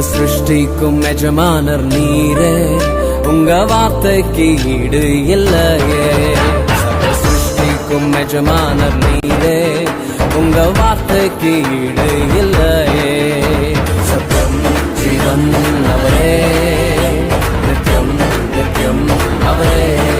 சிருஷ்டிக்கும் எஜமானர் நீரே, உங்க வார்த்தைக்கு ஈடு இல்லையே. சிருஷ்டிக்கும் எஜமானர் நீரே, உங்க வார்த்தைக்கு ஈடு இல்லையே. சத்தியம் ஜீவன் அவரே, நித்யம் நித்யம் அவரே.